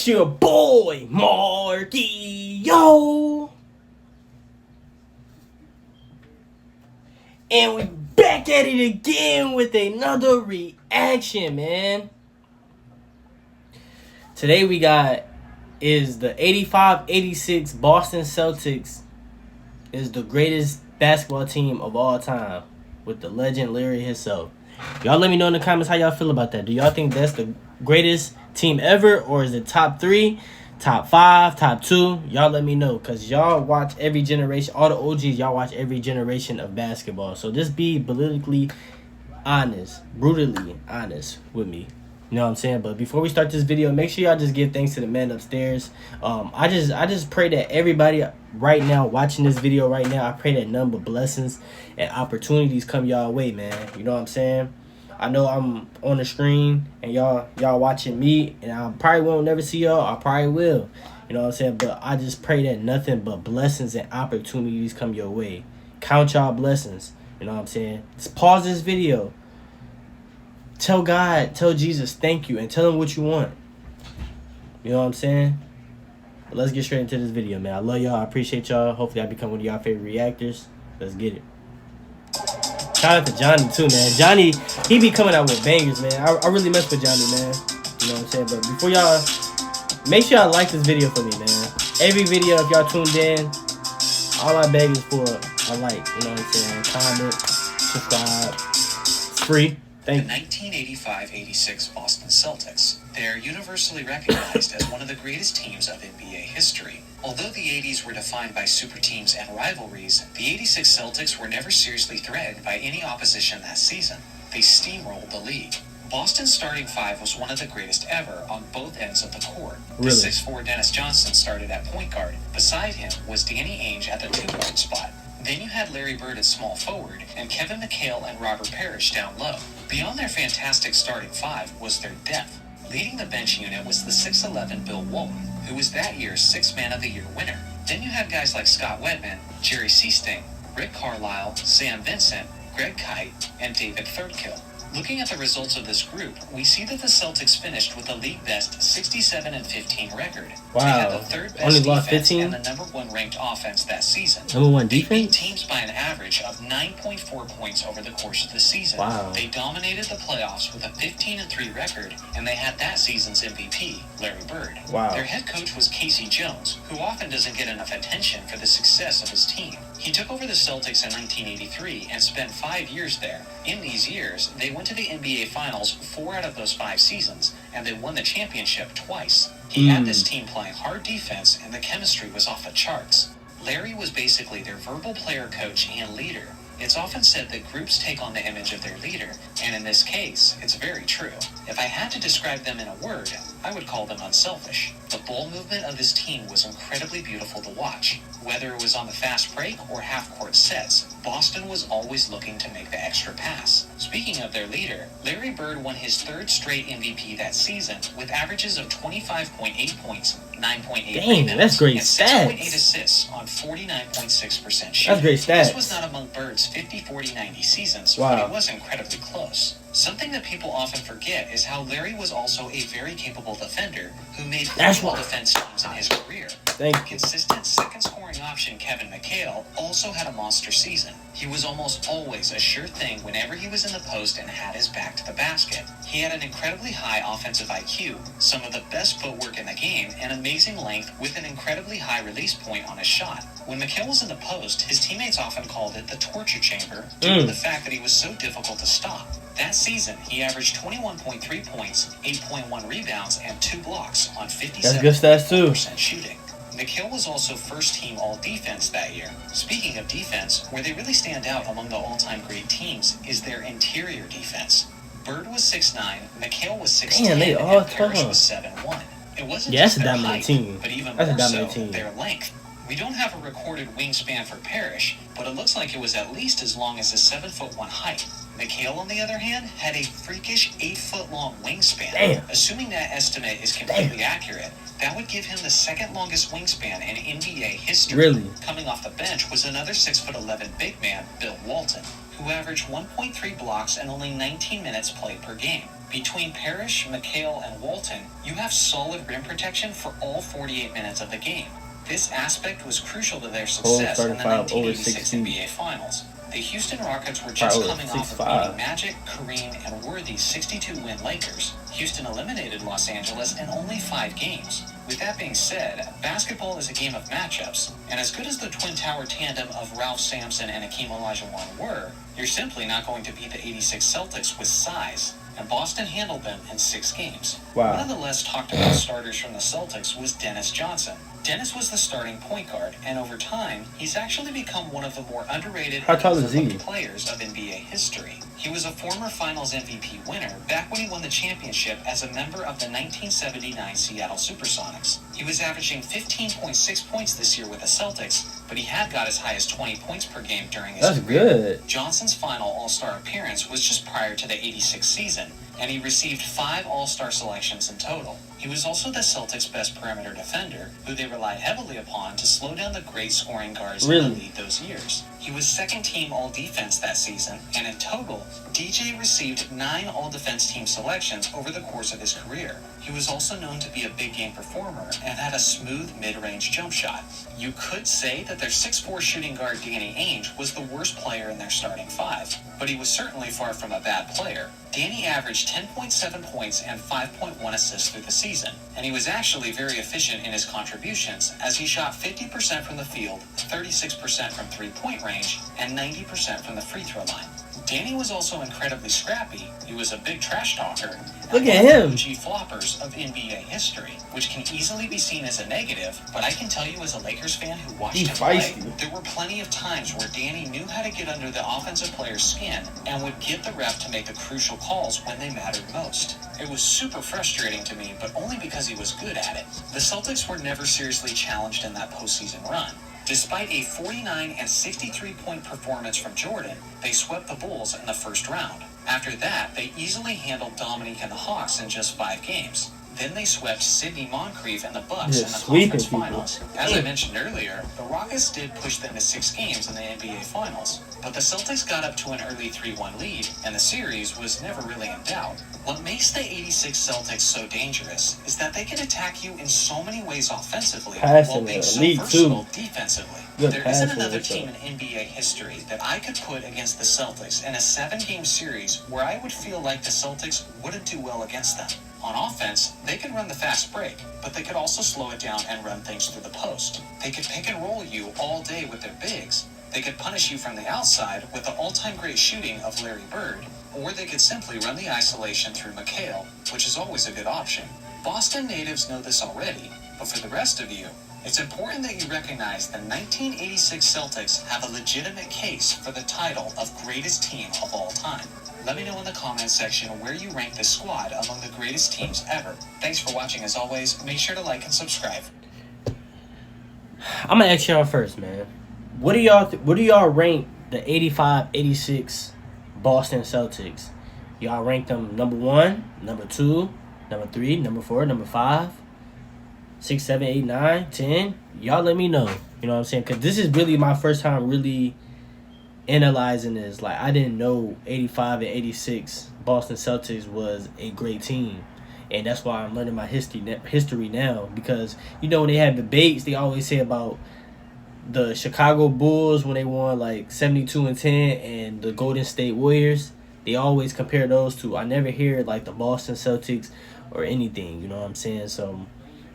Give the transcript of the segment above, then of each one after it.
It's your boy, Marky, yo. And we back at it again with another reaction, man. Today we got is the 85-86 Boston Celtics is the greatest basketball team of all time with the legend Larry himself. Y'all let me know in the comments how y'all feel about that. Do y'all think that's the greatest team ever, or is it top 3, top 5, top 2? Y'all let me know, because y'all watch every generation. All the OGs, y'all watch every generation of basketball. So just be politically honest, brutally honest with me. You know what I'm saying? But before we start this video, make sure y'all just give thanks to the man upstairs. I just pray that everybody right now watching this video right now, I pray that none but blessings and opportunities come y'all way, man. You know what I'm saying? I know I'm on the screen and y'all watching me, and I probably won't never see y'all. I probably will. You know what I'm saying? But I just pray that nothing but blessings and opportunities come your way. Count y'all blessings. You know what I'm saying? Just pause this video. Tell God, tell Jesus thank you, and tell him what you want. You know what I'm saying? But let's get straight into this video, man. I love y'all. I appreciate y'all. Hopefully I become one of y'all favorite reactors. Let's get it. Shout out to Johnny too, man. Johnny, he be coming out with bangers, man. I really mess with Johnny, man. You know what I'm saying? But before y'all, make sure y'all like this video for me, man. Every video, if y'all tuned in, all I beg is for a like. You know what I'm saying? Comment, subscribe. It's free. Thank The you. 1985-86 Boston Celtics. They are universally recognized as one of the greatest teams of NBA history. Although the 80s were defined by super teams and rivalries, the 86 Celtics were never seriously threatened by any opposition that season. They steamrolled the league. Boston's starting five was one of the greatest ever on both ends of the court. The Really? 6'4" Dennis Johnson started at point guard. Beside him was Danny Ainge at the two-guard spot. Then you had Larry Bird at small forward, and Kevin McHale and Robert Parrish down low. Beyond their fantastic starting five was their depth. Leading the bench unit was the 6'11" Bill Walton, who was that year's Sixth Man of the Year winner. Then you had guys like Scott Wedman, Jerry Seasting, Rick Carlisle, Sam Vincent, Greg Kite, and David Thirdkill. Looking at the results of this group, we see that the Celtics finished with a league-best 67-15 record. Wow. They had the third-best Only lost defense 15? and the number one ranked offense that season. Number one They beat defense? teams by an average of 9.4 points over the course of the season. Wow. They dominated the playoffs with a 15-3 record, and they had that season's MVP, Larry Bird. Wow. Their head coach was Casey Jones, who often doesn't get enough attention for the success of his team. He took over the Celtics in 1983 and spent 5 years there. In these years, they went to the NBA Finals 4 out of those 5 seasons, and they won the championship twice. He had this team playing hard defense, and the chemistry was off the charts. Larry was basically their verbal player coach and leader. It's often said that groups take on the image of their leader, and in this case, it's very true. If I had to describe them in a word, I would call them unselfish. The ball movement of this team was incredibly beautiful to watch. Whether it was on the fast break or half-court sets, Boston was always looking to make the extra pass. Speaking of their leader, Larry Bird won his third straight MVP that season with averages of 25.8 points, 9.8 Dang, rebounds, that's great and stats. 6.8 assists on 49.6% shooting. That's great stats. This was not among Bird's 50-40-90 seasons, Wow. but it was incredibly close. Something that people often forget is how Larry was also a very capable defender who made critical defense teams in his career. Thank you. Consistent second scoring option Kevin McHale also had a monster season. He was almost always a sure thing whenever he was in the post and had his back to the basket. He had an incredibly high offensive IQ, some of the best footwork in the game, and amazing length with an incredibly high release point on his shot. When McHale was in the post, his teammates often called it the torture chamber due to the fact that he was so difficult to stop. That season, he averaged 21.3 points, 8.1 rebounds, and 2 blocks on 57% shooting. McHale was also first-team all-defense that year. Speaking of defense, where they really stand out among the all-time great teams is their interior defense. Bird was 6'9", McHale was 6'10", Damn, they all and Parrish tall. was 7'1". It wasn't Yeah, that's just a their dominant height, team. but even That's a more dominant so, team. their length. We don't have a recorded wingspan for Parrish, but it looks like it was at least as long as his 7'1" height. McHale, on the other hand, had a freakish 8-foot-long wingspan. Damn. Assuming that estimate is completely accurate, that would give him the second longest wingspan in NBA history. Really? Coming off the bench was another 6'11" big man, Bill Walton, who averaged 1.3 blocks and only 19 minutes played per game. Between Parrish, McHale, and Walton, you have solid rim protection for all 48 minutes of the game. This aspect was crucial to their success in the 1986 NBA Finals. The Houston Rockets were just coming off of beating Magic, Kareem, and worthy 62-win Lakers. Houston eliminated Los Angeles in only 5 games. With that being said, basketball is a game of matchups, and as good as the Twin Tower tandem of Ralph Sampson and Hakeem Olajuwon were, you're simply not going to beat the 86 Celtics with size. And Boston handled them in 6 games. Wow. One of the less talked about starters from the Celtics was Dennis Johnson. Dennis was the starting point guard, and over time, he's actually become one of the more underrated and overlooked players of NBA history. He was a former Finals MVP winner back when he won the championship as a member of the 1979 Seattle Supersonics. He was averaging 15.6 points this year with the Celtics, but he had got as high as 20 points per game during his career. Good. Johnson's final All-Star appearance was just prior to the 86 season, and he received 5 All-Star selections in total. He was also the Celtics' best perimeter defender, who they relied heavily upon to slow down the great scoring guards in the league those years. He was second-team All-Defense that season, and in total, DJ received 9 All-Defense team selections over the course of his career. He was also known to be a big-game performer and had a smooth mid-range jump shot. You could say that their 6'4" shooting guard Danny Ainge was the worst player in their starting 5, but he was certainly far from a bad player. Danny averaged 10.7 points and 5.1 assists through the season, and he was actually very efficient in his contributions as he shot 50% from the field, 36% from three-point range, and 90% from the free throw line. Danny was also incredibly scrappy. He was a big trash talker. Look at him. OG floppers of NBA history, which can easily be seen as a negative, but I can tell you as a Lakers fan who watched him play, there were plenty of times where Danny knew how to get under the offensive player's skin and would get the ref to make the crucial calls when they mattered most. It was super frustrating to me, but only because he was good at it. The Celtics were never seriously challenged in that postseason run. Despite a 49 and 63-point performance from Jordan, they swept the Bulls in the first round. After that, they easily handled Dominique and the Hawks in just 5 games. Then they swept Sidney Moncrief and the Bucks in the conference finals. As I mentioned earlier, the Rockets did push them to 6 games in the NBA Finals, but the Celtics got up to an early 3-1 lead, and the series was never really in doubt. What makes the 86 Celtics so dangerous is that they can attack you in so many ways offensively while being so versatile defensively. There isn't another team in NBA history that I could put against the Celtics in a 7-game series where I would feel like the Celtics wouldn't do well against them. On offense, they could run the fast break, but they could also slow it down and run things through the post. They could pick and roll you all day with their bigs. They could punish you from the outside with the all-time great shooting of Larry Bird, or they could simply run the isolation through McHale, which is always a good option. Boston natives know this already, but for the rest of you, it's important that you recognize the 1986 Celtics have a legitimate case for the title of greatest team of all time. Let me know in the comments section where you rank this squad among the greatest teams ever. Thanks for watching as always. Make sure to like and subscribe. I'm gonna ask y'all first, man. What do y'all rank the 85-86 Boston Celtics? Y'all rank them number 1, number 2, number 3, number 4, number 5, 6, 7, 8, 9, 10? Y'all let me know. You know what I'm saying? Because this is really my first time really analyzing this. Like, I didn't know 85 and 86 Boston Celtics was a great team. And that's why I'm learning my history now. Because, you know, when they have debates, they always say about the Chicago Bulls when they won like 72 and 10 and the Golden State Warriors. They always compare those two. I never hear like the Boston Celtics or anything. You know what I'm saying? So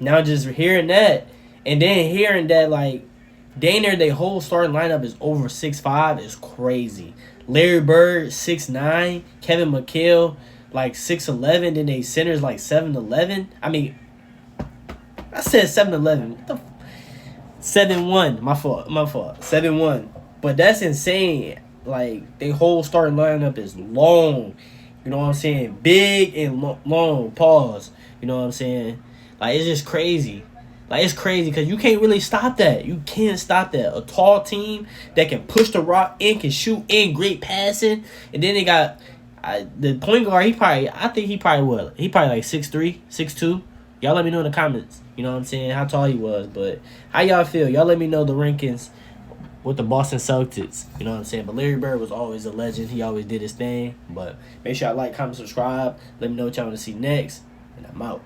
now just hearing that and then hearing that like their whole starting lineup is over 6'5" is crazy. Larry Bird 6'9", Kevin McHale like 6'11", then they centers like 7'11". I mean, I said 7'11". What the 7'1". My fault. 7'1". But that's insane. Like, they whole starting lineup is long. You know what I'm saying? Big and long. Pause. You know what I'm saying? Like, it's just crazy. Like, it's crazy because you can't really stop that. You can't stop that. A tall team that can push the rock in, can shoot in, great passing. And then they got the point guard. He probably like 6'3", 6'2". Y'all let me know in the comments. You know what I'm saying? How tall he was. But how y'all feel? Y'all let me know the rankings with the Boston Celtics. You know what I'm saying? But Larry Bird was always a legend. He always did his thing. But make sure y'all like, comment, subscribe. Let me know what y'all want to see next. And I'm out.